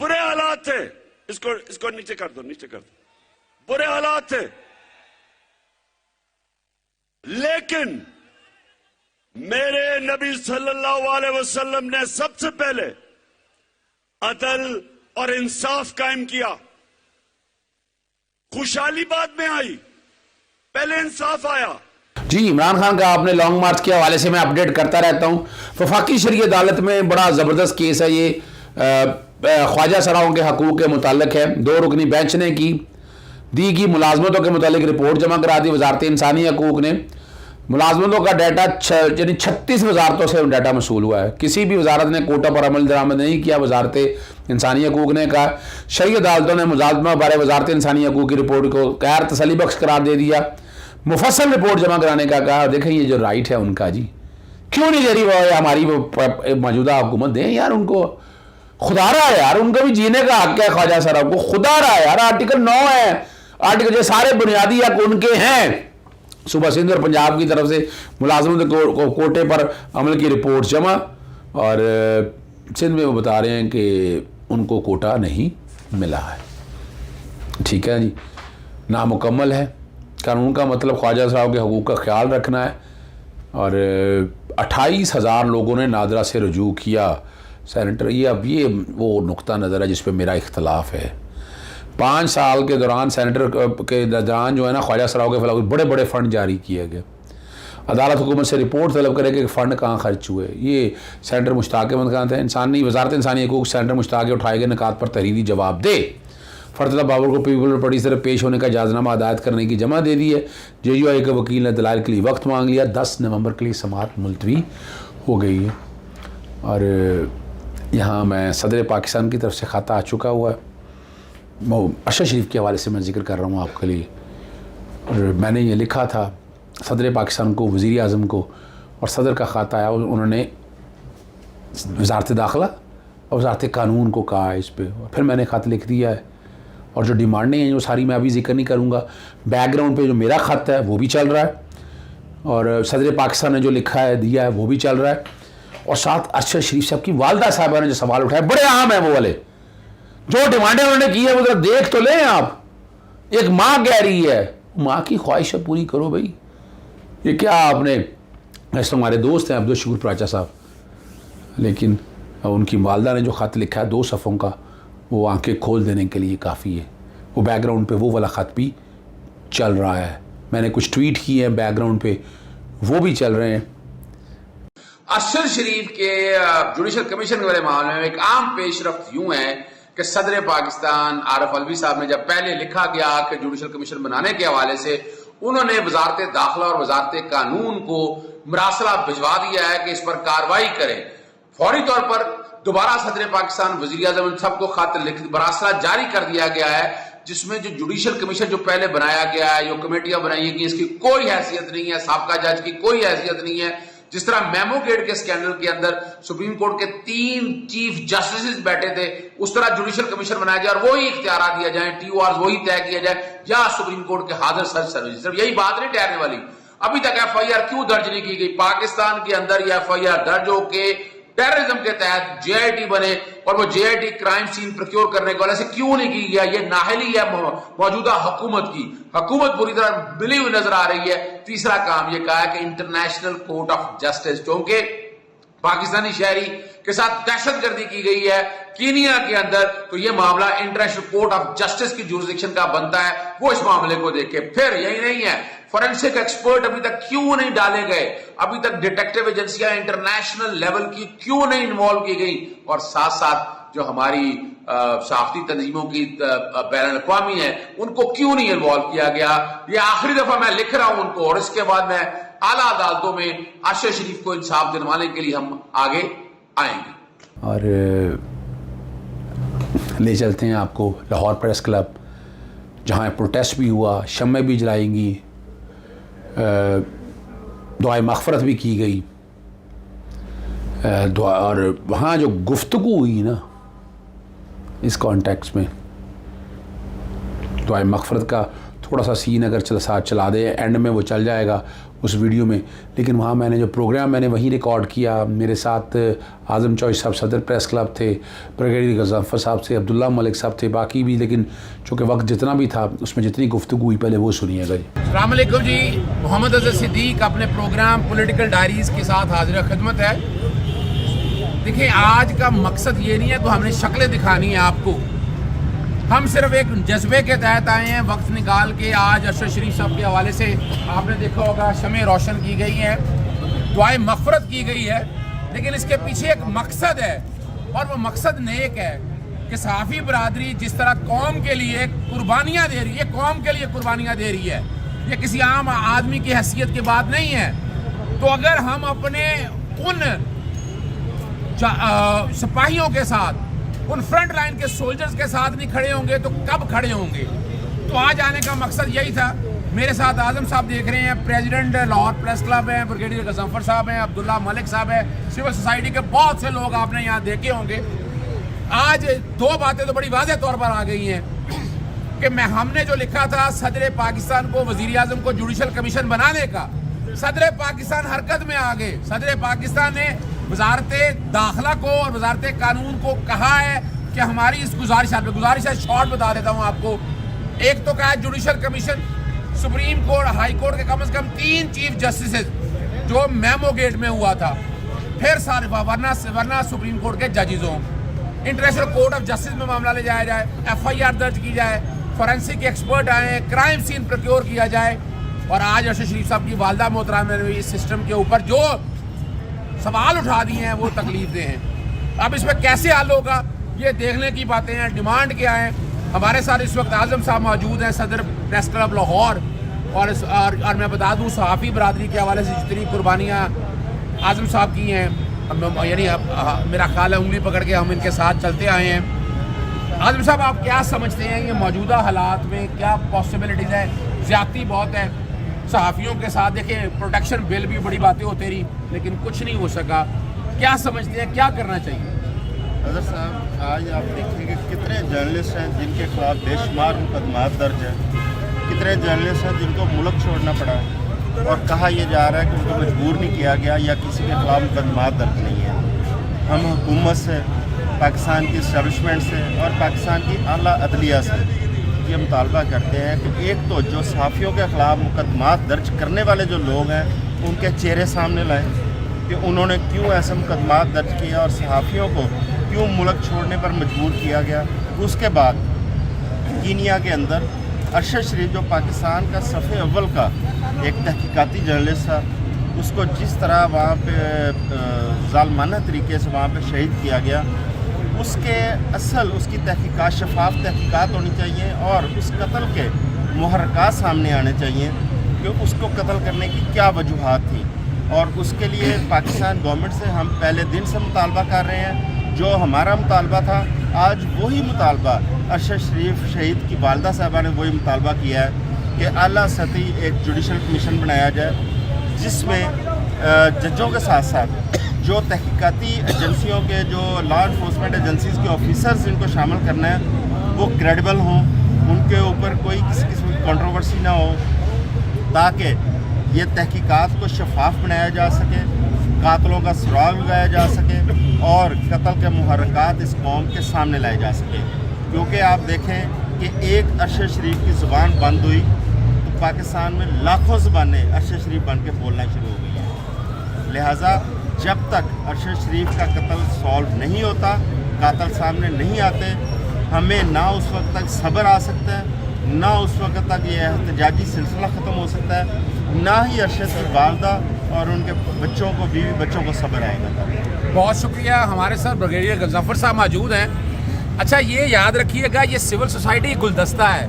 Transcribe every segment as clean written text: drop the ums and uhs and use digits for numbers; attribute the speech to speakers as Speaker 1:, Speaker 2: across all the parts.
Speaker 1: برے حالات تھے, اس کو نیچے کر دو, برے حالات تھے, لیکن میرے نبی صلی اللہ علیہ وسلم نے سب سے پہلے عدل اور انصاف قائم کیا. خوشحالی بعد میں آئی, پہلے انصاف آیا.
Speaker 2: جی, عمران خان کا آپ نے لانگ مارچ کے حوالے سے میں اپڈیٹ کرتا رہتا ہوں. وفاقی شرعی عدالت میں بڑا زبردست کیس ہے یہ, خواجہ سراؤں کے حقوق کے متعلق ہے. 2 رکنی بینچ نے دی گئی ملازمتوں کے متعلق رپورٹ جمع کرا دی. وزارت انسانی حقوق نے ملازمتوں کا ڈیٹا یعنی 36 وزارتوں سے ڈیٹا موصول ہوا ہے. کسی بھی وزارت نے کوٹا پر عمل درآمد نہیں کیا. وزارت انسانی حقوق نے کہا. شرعی عدالتوں نے ملازمہ بارے وزارت انسانی حقوق کی رپورٹ کو غیر تسلی بخش قرار دے دیا. مفصل رپورٹ جمع کرانے کا کہا. دیکھیں یہ جو رائٹ ہے ان کا, جی کیوں نہیں دے رہی وہ ہماری موجودہ حکومت دیں یار ان کو. خدا رہا ہے یار, ان کو بھی جینے کا حق ہے. خواجہ صاحب کو خدا رہا ہے یار. آرٹیکل 9 ہے, آرٹیکل جو سارے بنیادی حق ان کے ہیں. صوبہ سندھ اور پنجاب کی طرف سے ملازمت کوٹے پر عمل کی رپورٹ جمع, اور سندھ میں وہ بتا رہے ہیں کہ ان کو کوٹا نہیں ملا ہے. ٹھیک ہے جی, نامکمل ہے. قانون کا مطلب خواجہ صاحب کے حقوق کا خیال رکھنا ہے. اور 28,000 لوگوں نے نادرا سے رجوع کیا. سینیٹر یہ وہ نقطہ نظر ہے جس پہ میرا اختلاف ہے. 5 سال کے دوران سینیٹر کے دوران جو ہے نا خواجہ سراؤں کے خلاف بڑے بڑے فنڈ جاری کیے گئے. عدالت حکومت سے رپورٹ طلب کرے کہ فنڈ کہاں خرچ ہوئے. یہ سینیٹر مشتاق احمد خان تھے. وزارت انسانی حقوق سینیٹر مشتاق اٹھائے گئے نکات پر تحریری جواب دے. فرزانہ بابر کو پیپل پارٹی سے پیش ہونے کا اجازتنامہ ہدایت کرنے کی جمع دے دی ہے. جے یو آئی کے وکیل نے دلائل کے لیے وقت مانگ لیا. 10 نومبر کے لیے سماعت ملتوی ہو گئی ہے. اور یہاں میں صدر پاکستان کی طرف سے خط آ چکا ہوا ہے. ارشد شریف کے حوالے سے میں ذکر کر رہا ہوں آپ کے لیے. اور میں نے یہ لکھا تھا صدر پاکستان کو, وزیر اعظم کو, اور صدر کا خط آیا. انہوں نے وزارت داخلہ اور وزارت قانون کو کہا ہے اس پہ. پھر میں نے خط لکھ دیا ہے, اور جو ڈیمانڈیں ہیں جو ساری میں ابھی ذکر نہیں کروں گا. بیک گراؤنڈ پہ جو میرا خط ہے وہ بھی چل رہا ہے, اور صدر پاکستان نے جو لکھا ہے دیا ہے وہ بھی چل رہا ہے. اور ساتھ ارشد شریف صاحب کی والدہ صاحبہ نے جو سوال اٹھائے بڑے اہم ہیں وہ والے. جو ڈیمانڈیں انہوں نے کی ہے وہ ذرا دیکھ تو لیں آپ. ایک ماں کہہ رہی ہے, ماں کی خواہش پوری کرو بھائی. یہ کیا آپ نے, ایسے ہمارے دوست ہیں عبدالشکور پراچا صاحب, لیکن ان کی والدہ نے جو خط لکھا ہے 2 صفحوں کا, وہ آنکھیں کھول دینے کے لیے کافی ہے. وہ بیک گراؤنڈ پہ وہ والا خط بھی چل رہا ہے. میں نے کچھ ٹویٹ کیے ہیں بیک گراؤنڈ پہ, وہ بھی چل رہے ہیں. ارشد شریف کے جوڈیشل کمیشن والے معاملے میں ایک عام پیش رفت یوں ہے کہ صدر پاکستان عارف علوی صاحب نے جب پہلے لکھا گیا کہ جوڈیشل کمیشن بنانے کے حوالے سے انہوں نے وزارت داخلہ اور وزارت قانون کو مراسلہ بھجوا دیا ہے کہ اس پر کارروائی کریں. فوری طور پر دوبارہ صدر پاکستان وزیر اعظم سب کو خط مراسلہ جاری کر دیا گیا ہے, جس میں جو جوڈیشل کمیشن جو پہلے بنایا گیا ہے, جو کمیٹیاں بنائی گئی, اس کی کوئی حیثیت نہیں ہے. سابقہ جج کی کوئی حیثیت نہیں ہے. جس طرح میمو گیٹ کے اسکینڈل کے اندر سپریم کورٹ کے 3 چیف جسٹسز بیٹھے تھے, اس طرح جوڈیشل کمیشن بنایا جائے اور وہی اختیارات دیا جائیں, TORs وہی طے کیا جائے, یا سپریم کورٹ کے حاضر سر سروس. صرف یہی بات نہیں ٹھہرنے والی. ابھی تک FIR کیوں درج نہیں کی گئی؟ پاکستان کے اندر یہ FIR درج ہو کے ٹیررزم کے تحت JIT بنے, اور وہ JIT کرائم سین پروکیور کرنے کے وجہ سے کیوں نہیں کی گیا؟ یہ نااہلی ہے موجودہ حکومت کی. حکومت پوری طرح ملی ہوئی نظر آ رہی ہے. تیسرا کام یہ کہا ہے کہ انٹرنیشنل کورٹ آف جسٹس, چونکہ پاکستانی شہری کے ساتھ دہشت گردی کی گئی ہے کینیا کے اندر, تو یہ معاملہ انٹرنیشنل کورٹ آف جسٹس کی جورسڈکشن کا بنتا ہے. وہ اس معاملے کو دیکھے. پھر یہی نہیں ہے, فورینسک ایکسپرٹ ابھی تک کیوں نہیں ڈالے گئے؟ ابھی تک ڈیٹیکٹیو ایجنسیاں انٹرنیشنل لیول کی کیوں نہیں انوالو کی گئی؟ اور ساتھ ساتھ جو ہماری صحافتی تنظیموں کی بین الاقوامی ہیں ان کو کیوں نہیں انوالو کیا گیا؟ یہ آخری دفعہ میں لکھ رہا ہوں ان کو, اور اس کے بعد میں اعلیٰ عدالتوں میں ارشد شریف کو انصاف دلوانے کے لیے ہم آگے آئیں گے. اور لے چلتے ہیں آپ کو لاہور پریس کلب, جہاں پروٹیسٹ بھی ہوا, شمعیں بھی جلائیں گی, دعائے مغفرت بھی کی گئی, اور وہاں جو گفتگو ہوئی نا اس کانٹیکس میں دعائے مغفرت کا تھوڑا سا سین اگر ساتھ چلا دے, اینڈ میں وہ چل جائے گا اس ویڈیو میں. لیکن وہاں میں نے جو پروگرام میں نے وہیں ریکارڈ کیا, میرے ساتھ اعظم چوہدری صاحب صدر پریس کلب تھے, بریگیڈیئر غضنفر صاحب تھے, عبداللہ ملک صاحب تھے, باقی بھی. لیکن چونکہ وقت جتنا بھی تھا اس میں جتنی گفتگو ہوئی پہلے وہ سنیے گا. السلام علیکم جی, محمد اظہر صدیق اپنے پروگرام پولیٹیکل ڈائریز کے ساتھ حاضر خدمت ہے. دیکھیں, آج کا مقصد یہ نہیں ہے تو ہم نے شکلیں دکھانی ہیں آپ کو. ہم صرف ایک جذبے کے تحت آئے ہیں, وقت نکال کے. آج ارشد شریف صاحب کے حوالے سے آپ نے دیکھا ہوگا شمع روشن کی گئی ہیں, دعائیں مغفرت کی گئی ہے, لیکن اس کے پیچھے ایک مقصد ہے, اور وہ مقصد نیک ہے کہ صحافی برادری جس طرح قوم کے لیے قربانیاں دے رہی ہے, قوم کے لیے قربانیاں دے رہی ہے, یہ کسی عام آدمی کی حیثیت کی بات نہیں ہے. تو اگر ہم اپنے ان سپاہیوں کے ساتھ, ان فرنٹ لائن کے سولجرز کے ساتھ نہیں کھڑے ہوں گے تو کب کھڑے ہوں گے؟ تو آج آنے کا مقصد یہی تھا. میرے ساتھ اعظم صاحب دیکھ رہے ہیں, پریزیڈنٹ لاہور پریس کلب ہیں, بریگیڈیئر غضنفر صاحب ہیں, عبداللہ ملک صاحب ہیں, سول سوسائٹی کے بہت سے لوگ آپ نے یہاں دیکھے ہوں گے. آج دو باتیں تو بڑی واضح طور پر آ گئی ہیں کہ ہم نے جو لکھا تھا صدر پاکستان کو, وزیر اعظم کو جوڈیشل کمیشن بنانے کا, صدر پاکستان حرکت میں آ گئے. صدر پاکستان نے وزارت داخلہ کو اور وزارت قانون کو کہا ہے کہ ہماری اس گزارش ہے, شارٹ بتا دیتا ہوں آپ کو. ایک تو کہا ہے judicial commission, supreme court, high court کے کم از کم 3 چیف جسٹسز جو میمو گیٹ میں ہوا تھا, پھر سارے ورنہ سپریم کورٹ کے ججز ہوں, انٹرنیشنل کورٹ آف جسٹس میں معاملہ لے جایا جائے, FIR درج کی جائے, فورینسک ایکسپرٹ آئیں, کرائم سین پروکیور کیا جائے. اور آج ارشد شریف صاحب کی والدہ محترمہ نے اس سسٹم کے اوپر جو سوال اٹھا دیے ہیں وہ تکلیف دہ ہیں. اب اس میں کیسے حل ہوگا یہ دیکھنے کی باتیں ہیں. ڈیمانڈ کیا ہے؟ ہمارے ساتھ اس وقت اعظم صاحب موجود ہیں, صدر پریس کلب لاہور, اور میں بتا دوں صحافی برادری کے حوالے سے جتنی قربانیاں اعظم صاحب کی ہیں, یعنی میرا خیال ہے انگلی پکڑ کے ہم ان کے ساتھ چلتے آئے ہیں. اعظم صاحب, آپ کیا سمجھتے ہیں یہ موجودہ حالات میں کیا پاسبلٹیز ہے؟ زیادتی بہت ہے صحافیوں کے ساتھ. دیکھیں, پروٹیکشن بل بھی بڑی باتیں ہوتی رہی لیکن کچھ نہیں ہو سکا. کیا سمجھتے ہیں کیا کرنا چاہیے؟
Speaker 3: اظہر صاحب, آج آپ دیکھیں کہ کتنے جرنلسٹ ہیں جن کے خلاف بے شمار مقدمات درج ہیں, کتنے جرنلسٹ ہیں جن کو ملک چھوڑنا پڑا اور کہا یہ جا رہا ہے کہ ان کو مجبور نہیں کیا گیا یا کسی کے خلاف مقدمات درج نہیں ہیں. ہم حکومت سے, پاکستان کی اسٹیبلشمنٹ سے اور پاکستان کی اعلیٰ عدلیہ سے یہ مطالبہ کرتے ہیں کہ ایک تو جو صحافیوں کے خلاف مقدمات درج کرنے والے جو لوگ ہیں ان کے چہرے سامنے لائیں کہ انہوں نے کیوں ایسے مقدمات درج کیا اور صحافیوں کو کیوں ملک چھوڑنے پر مجبور کیا گیا. اس کے بعد کینیا کے اندر ارشد شریف جو پاکستان کا صف اول کا ایک تحقیقاتی جرنلسٹ تھا, اس کو جس طرح وہاں پہ ظالمانہ طریقے سے وہاں پہ شہید کیا گیا, اس کے اس کی تحقیقات, شفاف تحقیقات ہونی چاہیے اور اس قتل کے محرکات سامنے آنے چاہیے کہ اس کو قتل کرنے کی کیا وجوہات تھیں. اور اس کے لیے پاکستان گورنمنٹ سے ہم پہلے دن سے مطالبہ کر رہے ہیں. جو ہمارا مطالبہ تھا آج وہی مطالبہ ارشد شریف شہید کی والدہ صاحبہ نے وہی مطالبہ کیا ہے کہ اعلیٰ سطحی ایک جوڈیشل کمیشن بنایا جائے جس میں ججوں کے ساتھ ساتھ جو تحقیقاتی ایجنسیوں کے, جو لا انفورسمنٹ ایجنسیز کے آفیسرز جن کو شامل کرنا ہے وہ کریڈیبل ہوں, ان کے اوپر کوئی کسی قسم کی کنٹروورسی نہ ہو, تاکہ یہ تحقیقات کو شفاف بنایا جا سکے, قاتلوں کا سراغ لگایا جا سکے اور قتل کے محرکات اس قوم کے سامنے لائے جا سکے. کیونکہ آپ دیکھیں کہ ایک ارشد شریف کی زبان بند ہوئی تو پاکستان میں لاکھوں زبانیں ارشد شریف بن کے بولنا شروع ہو گئی ہیں. لہٰذا جب تک ارشد شریف کا قتل سالو نہیں ہوتا, قاتل سامنے نہیں آتے, ہمیں نہ اس وقت تک صبر آ سکتا ہے, نہ اس وقت تک یہ احتجاجی سلسلہ ختم ہو سکتا ہے, نہ ہی ارشد کی والدہ اور ان کے بچوں کو, بیوی بچوں کو صبر آئے گا.
Speaker 2: بہت شکریہ. ہمارے ساتھ بریگیڈیئر غضنفر صاحب موجود ہیں. اچھا, یہ یاد رکھیے گا یہ سول سوسائٹی گلدستہ ہے,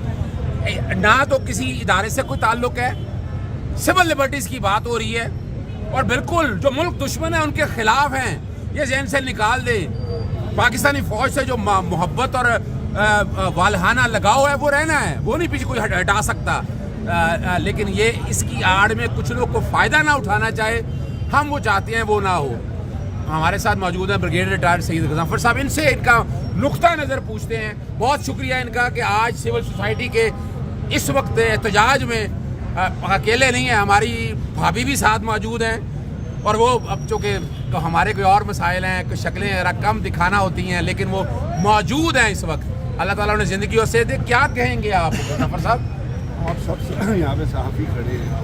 Speaker 2: نہ تو کسی ادارے سے کوئی تعلق ہے. سول لبرٹیز کی بات ہو رہی ہے اور بالکل جو ملک دشمن ہیں ان کے خلاف ہیں, یہ ذہن سے نکال دیں. پاکستانی فوج سے جو محبت اور والہانہ لگاؤ ہے وہ رہنا ہے, وہ نہیں پیچھے کوئی ہٹا سکتا. لیکن یہ اس کی آڑ میں کچھ لوگ کو فائدہ نہ اٹھانا چاہے, ہم وہ چاہتے ہیں وہ نہ ہو. ہمارے ساتھ موجود ہیں بریگیڈیئر ریٹائرڈ سید غضنفر صاحب, ان سے ان کا نقطہ نظر پوچھتے ہیں. بہت شکریہ ان کا کہ آج سول سوسائٹی کے اس وقت احتجاج میں اکیلے نہیں ہیں, ہماری بھابھی بھی ساتھ موجود ہیں, اور وہ اب چونکہ تو ہمارے کوئی اور مسائل ہیں, کوئی شکلیں ذرا کم دکھانا ہوتی ہیں, لیکن وہ موجود ہیں اس وقت. اللہ تعالیٰ نے زندگی اور صحت دی. کیا کہیں گے آپ ظفر صاحب؟
Speaker 4: آپ سب سے یہاں پہ صحافی کھڑے ہیں,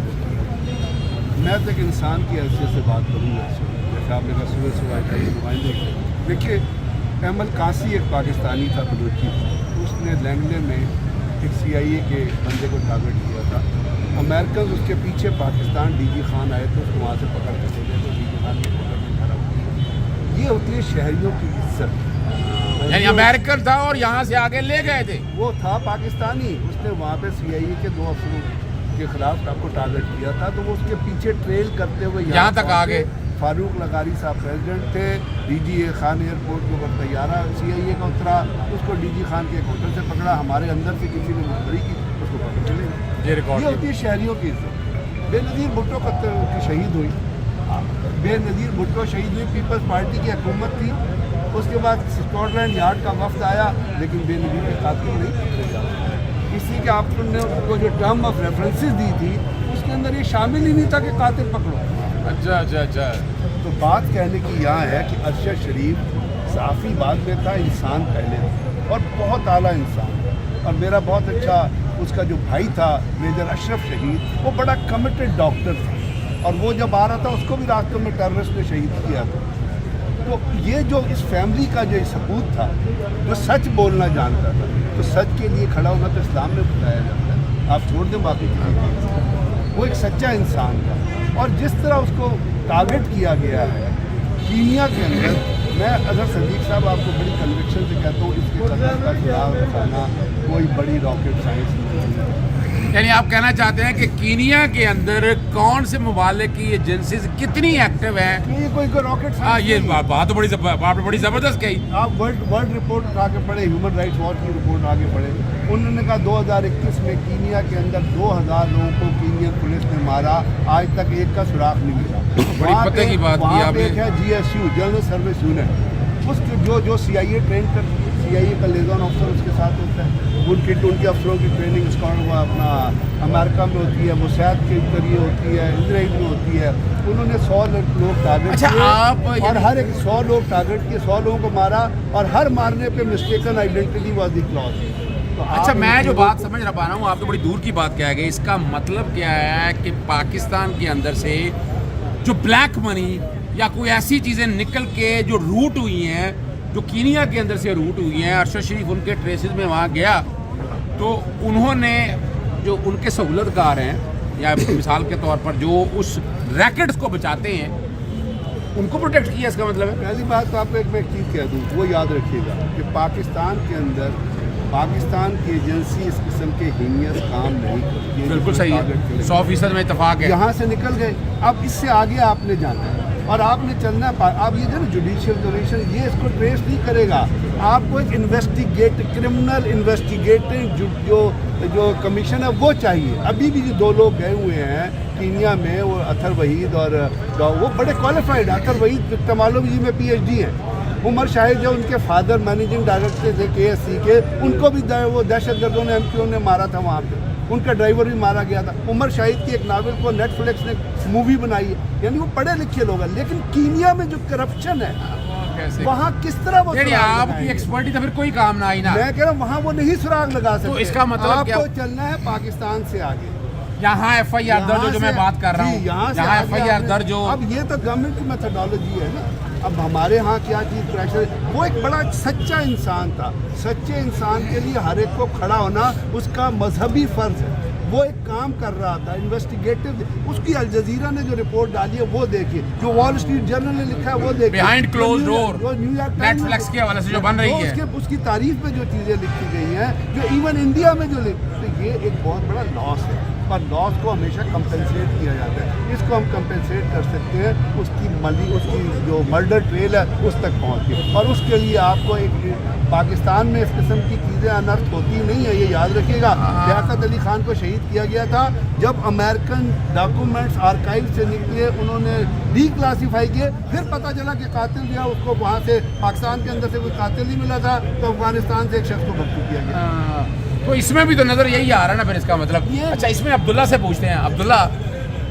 Speaker 4: میں تو ایک انسان کی حیثیت سے بات کروں گا. جیسے آپ نے کہا صبح صبح کا یہ نمائندے, دیکھیے احمد قاسی ایک پاکستانی تھا, بلوچی, اس نے لینگلے میں ایک CIA کے بندے کو ٹارگٹ کیا تھا. امریکنز اس کے پیچھے پاکستان DG خان آئے تو اس کو وہاں سے پکڑ کے لے گئے, تو DG خان کے ہوٹل میں کھڑا ہوا. یہ ہوتی ہے شہریوں کی عزت.
Speaker 2: یعنی امریکن تھا اور یہاں سے آگے لے گئے تھے.
Speaker 4: وہ تھا پاکستانی, اس نے وہاں پہ CIA کے 2 افسروں کے خلاف آپ کو ٹارگٹ کیا تھا, تو وہ اس کے پیچھے ٹریل کرتے ہوئے
Speaker 2: یہاں تک آگے.
Speaker 4: فاروق لغاری صاحب پریزیڈنٹ تھے, DG خان ایئرپورٹ کے اوپر طیارہ CIA کا اترا, اس کو DG خان کے ایک ہوٹل سے پکڑا, ہمارے اندر سے کسی نے مخبری کی, اس کو پکڑ کے لے گئے. یہ ہوتی ہے شہریوں کی عزت. بے نظیر بھٹو کی شہید ہوئی, بے نظیر بھٹو شہید ہوئی, پیپلز پارٹی کی حکومت تھی, اس کے بعد اسکاٹ لینڈ یارڈ کا وفد آیا, لیکن بے نظیر کے قاتل نہیں پکڑے جاتے. اسی کے آپ نے کو جو ٹرم آف ریفرنسز دی تھی, اس کے اندر یہ شامل ہی نہیں تھا کہ قاتل پکڑو.
Speaker 2: اچھا.
Speaker 4: تو بات کہنے کی یہاں ہے کہ ارشد شریف صحافی بعد میں تھا, انسان پہلے تھا, اور بہت اعلیٰ انسان. اور میرا بہت اچھا اس کا جو بھائی تھا میجر اشرف شہید, وہ بڑا کمیٹڈ ڈاکٹر تھا, اور وہ جب آ رہا تھا اس کو بھی راستوں میں ٹیررسٹ نے شہید کیا تھا. تو یہ جو اس فیملی کا جو سپوت تھا, جو سچ بولنا جانتا تھا, تو سچ کے لیے کھڑا ہونا تو اسلام میں بتایا جاتا ہے. آپ چھوڑ دیں باقی چیزیں, وہ ایک سچا انسان تھا. اور جس طرح اس کو ٹارگٹ کیا گیا ہے کینیا کے اندر, میں اظہر صدیق صاحب آپ کو بڑی کنوکشن سے کہتا ہوں, اس کے قتل کا سراغ رکھانا کوئی بڑی راکٹ سائنس نہیں ہے.
Speaker 2: یعنی آپ کہنا چاہتے ہیں کہ کینیا کے اندر کون سے ممالک کی ایجنسیز کتنی ایکٹیو ہیں؟
Speaker 4: یہ کوئی راکٹ
Speaker 2: ہاں, یہ بات تو بڑی زبردست کہی.
Speaker 4: آپ ورلڈ رپورٹ اٹھا کے پڑھے, ہیومن رائٹس واچ کی رپورٹ آگے پڑھے, انہوں نے کہا 2021 میں کینیا کے اندر 2000 لوگوں کو کینین پولیس نے مارا, آج تک ایک کا سراغ نہیں ملا.
Speaker 2: بڑی پتے کی بات کی آپ نے.
Speaker 4: ایک ہے GSU جنرل سروس یونٹ, اس کے جو CIA ٹرین کرتی ہے, CIA کا لیزون افسر اس کے ساتھ ہوتا ہے, ان کے افسروں کی ٹریننگ اسکواڈ اپنا امریکہ میں ہوتی ہے, مساعد کے ذریعے ہوتی ہے, اسرائیل میں ہوتی ہے. انہوں نے 100 لوگ ٹارگٹ کیے, اور ہر ایک 100 لوگ ٹارگٹ کیے, 100 لوگوں کو مارا, اور ہر مارنے پہ mistaken identity was the class.
Speaker 2: اچھا, میں جو بات سمجھ رہا پا رہا ہوں, آپ تو بڑی دور کی بات کہہ گئے. اس کا مطلب کیا ہے کہ پاکستان کے اندر سے جو بلیک منی یا کوئی ایسی چیزیں نکل کے جو روٹ ہوئی ہیں, جو کینیا کے اندر سے روٹ ہوئی ہیں, ارشد شریف ان کے ٹریسز میں وہاں گیا, تو انہوں نے جو ان کے سہولت کار ہیں, یا مثال کے طور پر جو اس ریکٹس کو بچاتے ہیں, ان کو پروٹیکٹ کیا. اس کا مطلب ہے,
Speaker 4: پہلی بات تو آپ کو ایک میں چیز کہہ دوں, وہ یاد رکھیے گا کہ پاکستان کے اندر پاکستان کی ایجنسی اس قسم کے ہینیس کام نہیں کرتی.
Speaker 2: بالکل صحیح ہے, 100% میں اتفاق ہے.
Speaker 4: یہاں سے نکل گئے, اب اس سے آگے آپ نے جانا ہے, اور آپ نے چلنا ہے. آپ یہ جو جوڈیشل کمیشن یہ اس کو ٹریس نہیں کرے گا. آپ کو ایک کرمنل انویسٹیگیٹنگ جو کمیشن ہے وہ چاہیے. ابھی بھی جو 2 لوگ گئے ہوئے ہیں کینیا میں, وہ اطہر وحید اور وہ بڑے کوالیفائڈ. اطہر وحید ٹیکنالوجی میں PhD ہیں. عمر شاہد جو ان کے فادر مینیجنگ ڈائریکٹر تھے KSC کے, ان کو بھی وہ دہشت گردوں نے MQ نے مارا تھا وہاں پہ, ان کا ڈرائیور بھی مارا گیا تھا. عمر شاہد کی ایک ناول کو نیٹ فلکس نے مووی بنائی ہے. یعنی وہ پڑھے لکھے لوگ ہیں, لیکن کینیا میں جو کرپشن ہے وہاں کس طرح وہ,
Speaker 2: یعنی آپ کی ایکسپرٹی تو پھر کوئی کام نہ آئی نا.
Speaker 4: میں کہہ رہا ہوں وہاں وہ نہیں سراغ لگا سکتے.
Speaker 2: تو اس کا مطلب
Speaker 4: آپ کو چلنا ہے پاکستان سے آگے.
Speaker 2: یہاں FIR درج جو میں بات کر رہا ہوں, یہاں FIR درج جو,
Speaker 4: اب یہ تو گورنمنٹ کی میتھڈالوجی ہے نا. اب ہمارے ہاں کیا چیز پریشر, وہ ایک بڑا سچا انسان تھا. سچے انسان کے لیے ہر ایک کو کھڑا ہونا اس کا مذہبی فرض ہے. وہ ایک کام کر رہا تھا انویسٹیگیٹو. اس کی الجزیرہ نے جو رپورٹ ڈالی ہے وہ دیکھیے, جو وال اسٹریٹ جرنل نے لکھا ہے وہ دیکھیے,
Speaker 2: بیہائنڈ کلوز ڈور نیٹ فلکس کے حوالے سے جو بن رہی ہے,
Speaker 4: اس کی تعریف میں جو چیزیں لکھی گئی ہیں, جو ایون انڈیا میں جو تو یہ ایک بہت بڑا لاس ہے. اور لاس کو ہمیشہ کمپنسیٹ کیا جاتا ہے. اس کو ہم کمپنسیٹ کر سکتے ہیں اس کی جو مرڈر ٹریل ہے اس تک پہنچ کے, اور اس کے لیے آپ کو ایک پاکستان میں اس قسم کی چیزیں انرتھ ہوتی نہیں ہے, یہ یاد رکھیے گا. لیاقت علی خان کو شہید کیا گیا تھا جب امریکن ڈاکومنٹس آرکائیو سے نکلے, انہوں نے ڈی کلاسیفائی کیے, پھر پتہ چلا کہ قاتل جو ہے اس کو وہاں سے پاکستان کے اندر سے کوئی قاتل نہیں ملا تھا, تو افغانستان سے ایک شخص کو بھرتی کیا گیا.
Speaker 2: تو اس میں بھی تو نظر یہی آ رہا ہے نا پھر اس کا مطلب. اچھا اس میں عبداللہ سے پوچھتے ہیں. عبداللہ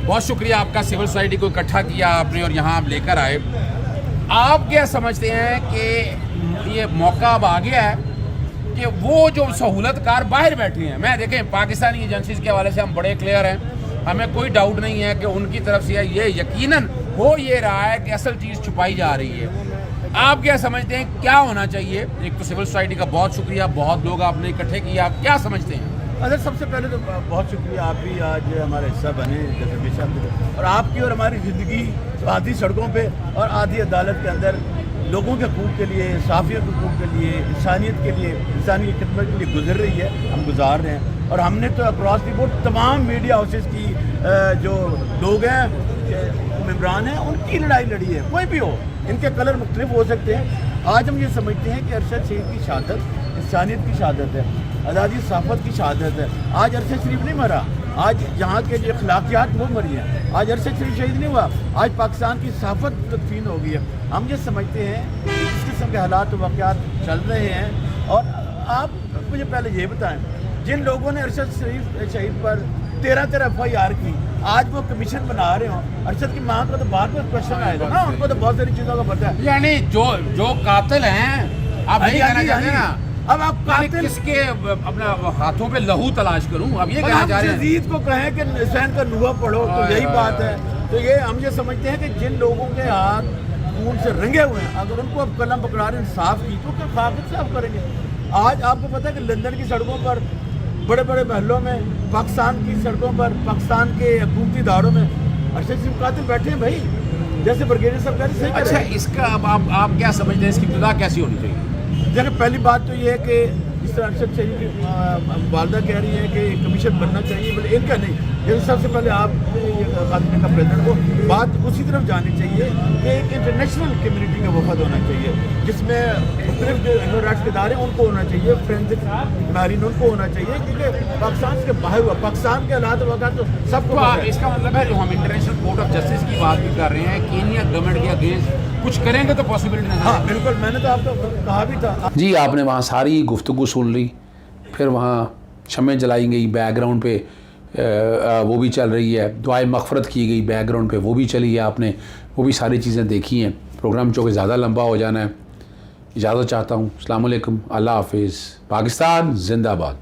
Speaker 2: بہت شکریہ آپ کا, سول سوسائٹی کو اکٹھا کیا آپ نے اور یہاں آپ لے کر آئے. آپ کیا سمجھتے ہیں کہ یہ موقع اب آ گیا ہے کہ وہ جو سہولت کار باہر بیٹھے ہیں, میں دیکھیں پاکستانی ایجنسیز کے حوالے سے ہم بڑے کلیئر ہیں, ہمیں کوئی ڈاؤٹ نہیں ہے کہ ان کی طرف سے یہ یقیناً ہو یہ رہا ہے کہ اصل چیز چھپائی جا رہی ہے. آپ کیا سمجھتے ہیں کیا ہونا چاہیے؟ ایک تو سول سوسائٹی کا بہت شکریہ, بہت لوگ آپ نے اکٹھے کیا, آپ کیا سمجھتے ہیں؟
Speaker 5: اگر سب سے پہلے تو بہت شکریہ, آپ بھی آج ہمارا حصہ بنے جیسے ہمیشہ, اور آپ کی اور ہماری زندگی آدھی سڑکوں پہ اور آدھی عدالت کے اندر لوگوں کے حقوق کے لیے, صحافیوں کے حقوق کے لیے, انسانیت کے لیے, انسانی خدمت کے لیے گزر رہی ہے, ہم گزار رہے ہیں. اور ہم نے تو اکراس دی بورڈ تمام میڈیا ہاؤسز کی جو لوگ ہیں ممبران ہیں ان کی لڑائی لڑی ہے, کوئی بھی ہو, ان کے کلر مختلف ہو سکتے ہیں. آج ہم یہ سمجھتے ہیں کہ ارشد شہید کی شہادت انسانیت کی شہادت ہے, آزادی صحافت کی شہادت ہے. آج ارشد شریف نہیں مرا, آج یہاں کے جو اخلاقیات وہ مری ہیں. آج ارشد شریف شہید نہیں ہوا, آج پاکستان کی صحافت تدفین ہو گئی ہے. ہم یہ سمجھتے ہیں کہ اس قسم کے حالات و واقعات چل رہے ہیں. اور آپ مجھے پہلے یہ بتائیں, جن لوگوں نے ارشد شریف شہید پر 13 FIR کی, آج وہ کمیشن بنا رہے ہوں, ارشد کی ماں کو تو بعد میں کوشچن آئے گا نا, ان کو تو بہت ساری چیزوں کا پتہ ہے.
Speaker 2: یعنی جو قاتل ہیں, آپ یہ کہنا چاہتے ہیں نا,
Speaker 5: اب آپ قاتل
Speaker 2: کس کے اپنا ہاتھوں پہ لہو تلاش کروں, اب یہ کہنا چاہ رہے ہیں
Speaker 5: یزید کو کہیں کہ حسین کا نوحہ پڑھو تو یہی بات ہے. تو یہ ہم یہ سمجھتے ہیں کہ جن لوگوں کے ہاتھ خون سے رنگے ہوئے ہیں, اگر ان کو اب قلم پکڑا رہے انصاف کی تو کیا خاکت صاف کریں گے. آج آپ کو پتہ ہے کہ لندن کی سڑکوں پر, بڑے بڑے محلوں میں, پاکستان کی سڑکوں پر, پاکستان کے حکومتی اداروں میں ارشد شریف قاتل بیٹھے ہیں بھائی, جیسے برگیڈیئر صاحب کہہ رہے ہیں.
Speaker 2: اچھا اس کا اب آپ کیا سمجھتے ہیں اس کی ابتدا کیسی ہونی چاہیے؟
Speaker 5: دیکھیں پہلی بات تو یہ ہے کہ جس طرح ارشد شریف کی والدہ کہہ رہی ہے کہ کمیشن بننا چاہیے, بلکہ ان کا نہیں, جیسے سب سے پہلے آپ خاتمے کا پریزیڈنٹ کو بات اسی طرف جانی چاہیے کہ ایک انٹرنیشنل کمیونٹی کا وفد ہونا چاہیے, جس میں مختلف جو ہیومن رائٹس کے ادارے ان کو ہونا چاہیے, فرینزک ماہرین ان کو ہونا چاہیے, کیونکہ پاکستان کے باہر ہوا, پاکستان کے حالات وغیرہ تو سب کو.
Speaker 2: اس کا مطلب ہے جو ہم انٹرنیشنل کورٹ آف جسٹس کی بات بھی کر رہے ہیں, کینیا گورنمنٹ کے اگینسٹ کچھ کریں گے تو پاسبلٹی نظر.
Speaker 5: ہاں بالکل, میں نے تو آپ کو کہا بھی تھا.
Speaker 2: جی آپ نے وہاں ساری گفتگو سن لی, پھر وہاں شمع جلائی گئی, بیک گراؤنڈ پہ وہ بھی چل رہی ہے, دعائے مغفرت کی گئی بیک گراؤنڈ پہ, وہ بھی چلی ہے, آپ نے وہ بھی ساری چیزیں دیکھی ہیں. پروگرام چونکہ زیادہ لمبا ہو جانا ہے, اجازت چاہتا ہوں. السلام علیکم, اللہ حافظ, پاکستان زندہ باد.